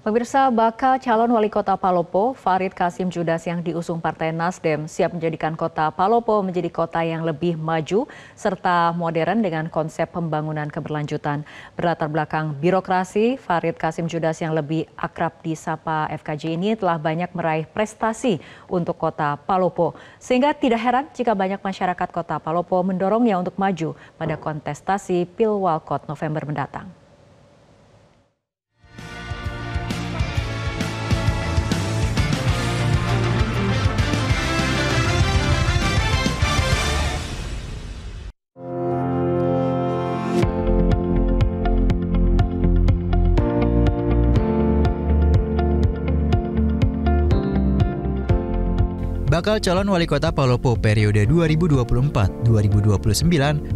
Pemirsa, bakal calon wali kota Palopo, Farid Kasim Judas yang diusung Partai Nasdem siap menjadikan kota Palopo menjadi kota yang lebih maju serta modern dengan konsep pembangunan keberlanjutan. Berlatar belakang birokrasi, Farid Kasim Judas yang lebih akrab disapa FKJ ini telah banyak meraih prestasi untuk kota Palopo. Sehingga tidak heran jika banyak masyarakat kota Palopo mendorongnya untuk maju pada kontestasi Pilwalkot November mendatang. Bakal calon wali kota Palopo periode 2024-2029,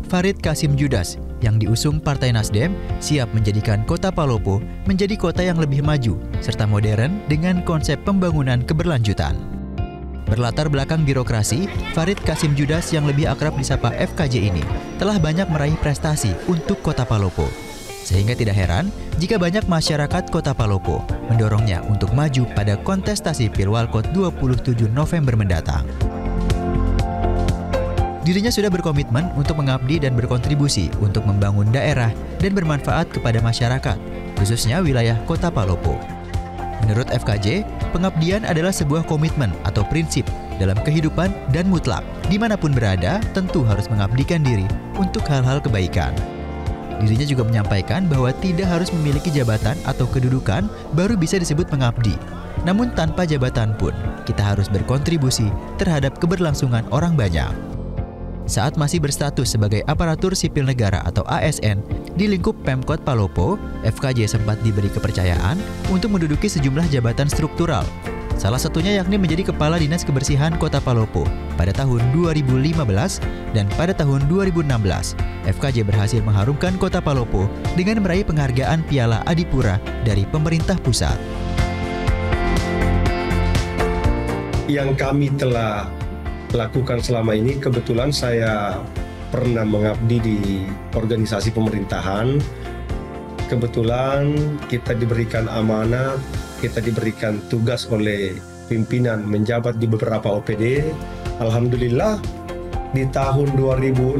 Farid Kasim Judas yang diusung Partai Nasdem siap menjadikan kota Palopo menjadi kota yang lebih maju serta modern dengan konsep pembangunan keberlanjutan. Berlatar belakang birokrasi, Farid Kasim Judas yang lebih akrab disapa FKJ ini telah banyak meraih prestasi untuk kota Palopo. Sehingga tidak heran jika banyak masyarakat kota Palopo mendorongnya untuk maju pada kontestasi Pilwalkot 27 November mendatang. Dirinya sudah berkomitmen untuk mengabdi dan berkontribusi untuk membangun daerah dan bermanfaat kepada masyarakat, khususnya wilayah kota Palopo. Menurut FKJ, pengabdian adalah sebuah komitmen atau prinsip dalam kehidupan dan mutlak. Dimanapun berada, tentu harus mengabdikan diri untuk hal-hal kebaikan. Dirinya juga menyampaikan bahwa tidak harus memiliki jabatan atau kedudukan baru bisa disebut mengabdi. Namun tanpa jabatan pun, kita harus berkontribusi terhadap keberlangsungan orang banyak. Saat masih berstatus sebagai aparatur sipil negara atau ASN di lingkup Pemkot Palopo, FKJ sempat diberi kepercayaan untuk menduduki sejumlah jabatan struktural. Salah satunya yakni menjadi Kepala Dinas Kebersihan Kota Palopo pada tahun 2015 dan pada tahun 2016. FKJ berhasil mengharumkan Kota Palopo dengan meraih penghargaan Piala Adipura dari pemerintah pusat. Yang kami telah lakukan selama ini, kebetulan saya pernah mengabdi di organisasi pemerintahan. Kebetulan kita diberikan amanat, kita diberikan tugas oleh pimpinan menjabat di beberapa OPD. Alhamdulillah di tahun 2016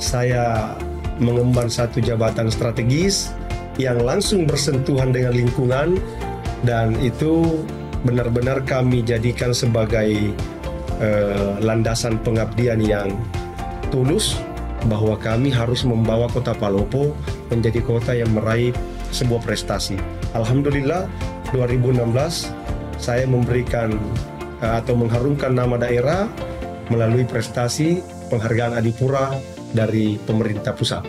saya mengemban satu jabatan strategis yang langsung bersentuhan dengan lingkungan, dan itu benar-benar kami jadikan sebagai landasan pengabdian yang tulus, bahwa kami harus membawa kota Palopo menjadi kota yang meraih sebuah prestasi. Alhamdulillah 2016 saya memberikan atau mengharumkan nama daerah melalui prestasi penghargaan Adipura dari pemerintah pusat.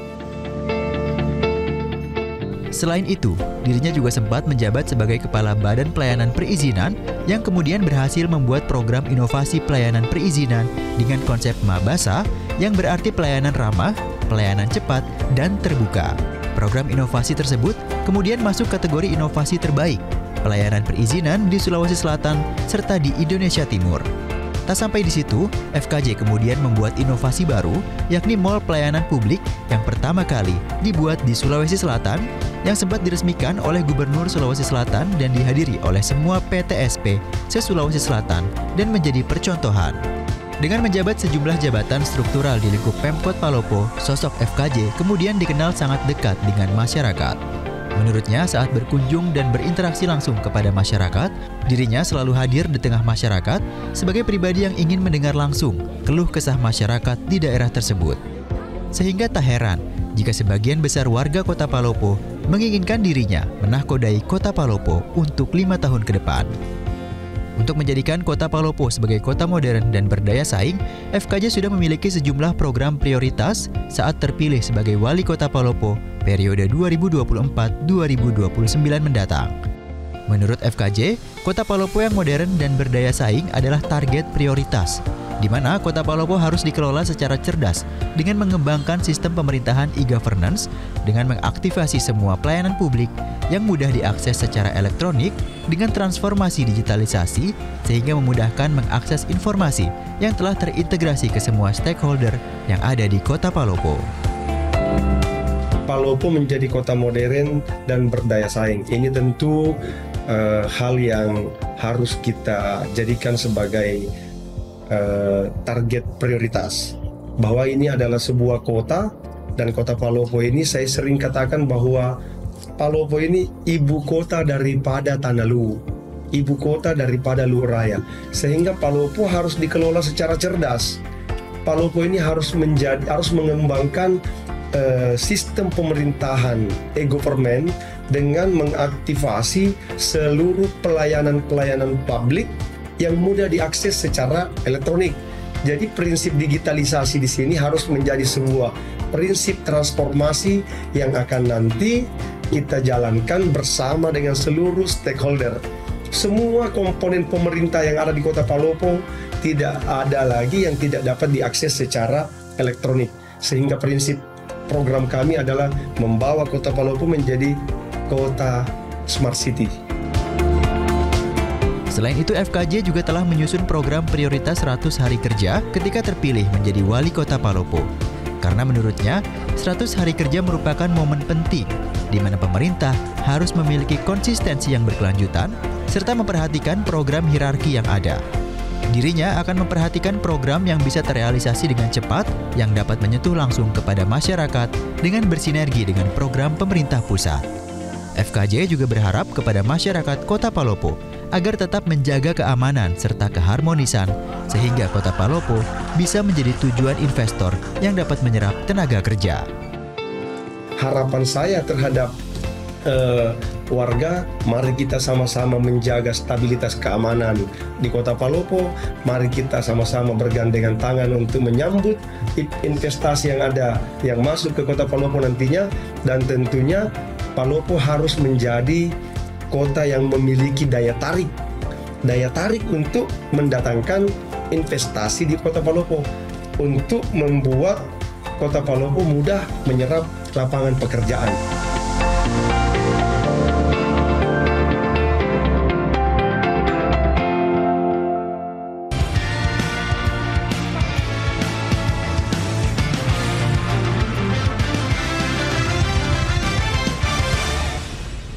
Selain itu, dirinya juga sempat menjabat sebagai Kepala Badan Pelayanan Perizinan yang kemudian berhasil membuat program inovasi pelayanan perizinan dengan konsep Mabasa yang berarti pelayanan ramah, pelayanan cepat, dan terbuka. Program inovasi tersebut kemudian masuk kategori inovasi terbaik, pelayanan perizinan di Sulawesi Selatan serta di Indonesia Timur. Tak sampai di situ, FKJ kemudian membuat inovasi baru, yakni Mall Pelayanan Publik yang pertama kali dibuat di Sulawesi Selatan, yang sempat diresmikan oleh Gubernur Sulawesi Selatan dan dihadiri oleh semua PTSP se-Sulawesi Selatan dan menjadi percontohan. Dengan menjabat sejumlah jabatan struktural di lingkup Pemkot Palopo, sosok FKJ kemudian dikenal sangat dekat dengan masyarakat. Menurutnya, saat berkunjung dan berinteraksi langsung kepada masyarakat, dirinya selalu hadir di tengah masyarakat sebagai pribadi yang ingin mendengar langsung keluh kesah masyarakat di daerah tersebut. Sehingga tak heran jika sebagian besar warga kota Palopo menginginkan dirinya menahkodai kota Palopo untuk 5 tahun ke depan. Untuk menjadikan kota Palopo sebagai kota modern dan berdaya saing, FKJ sudah memiliki sejumlah program prioritas saat terpilih sebagai wali kota Palopo periode 2024-2029 mendatang. Menurut FKJ, kota Palopo yang modern dan berdaya saing adalah target prioritas, di mana kota Palopo harus dikelola secara cerdas dengan mengembangkan sistem pemerintahan e-governance dengan mengaktifasi semua pelayanan publik yang mudah diakses secara elektronik dengan transformasi digitalisasi sehingga memudahkan mengakses informasi yang telah terintegrasi ke semua stakeholder yang ada di kota Palopo. Palopo menjadi kota modern dan berdaya saing. Ini tentu hal yang harus kita jadikan sebagai target prioritas. Bahwa ini adalah sebuah kota, dan kota Palopo ini saya sering katakan bahwa Palopo ini ibu kota daripada Tanah Luwu, ibu kota daripada Luwu Raya. Sehingga Palopo harus dikelola secara cerdas. Palopo ini harus mengembangkan sistem pemerintahan e-government dengan mengaktifasi seluruh pelayanan-pelayanan publik yang mudah diakses secara elektronik. Jadi prinsip digitalisasi di sini harus menjadi sebuah prinsip transformasi yang akan nanti kita jalankan bersama dengan seluruh stakeholder. Semua komponen pemerintah yang ada di Kota Palopo tidak ada lagi yang tidak dapat diakses secara elektronik. Sehingga prinsip program kami adalah membawa Kota Palopo menjadi kota Smart City. Selain itu, FKJ juga telah menyusun program prioritas 100 hari kerja ketika terpilih menjadi wali kota Palopo. Karena menurutnya, 100 hari kerja merupakan momen penting di mana pemerintah harus memiliki konsistensi yang berkelanjutan serta memperhatikan program hierarki yang ada. Dirinya akan memperhatikan program yang bisa terrealisasi dengan cepat yang dapat menyentuh langsung kepada masyarakat dengan bersinergi dengan program pemerintah pusat. FKJ juga berharap kepada masyarakat Kota Palopo agar tetap menjaga keamanan serta keharmonisan sehingga Kota Palopo bisa menjadi tujuan investor yang dapat menyerap tenaga kerja. Harapan saya terhadap warga, mari kita sama-sama menjaga stabilitas keamanan di Kota Palopo. Mari kita sama-sama bergandengan tangan untuk menyambut investasi yang ada yang masuk ke Kota Palopo nantinya, dan tentunya Palopo harus menjadi kota yang memiliki daya tarik untuk mendatangkan investasi di Kota Palopo, untuk membuat Kota Palopo mudah menyerap lapangan pekerjaan.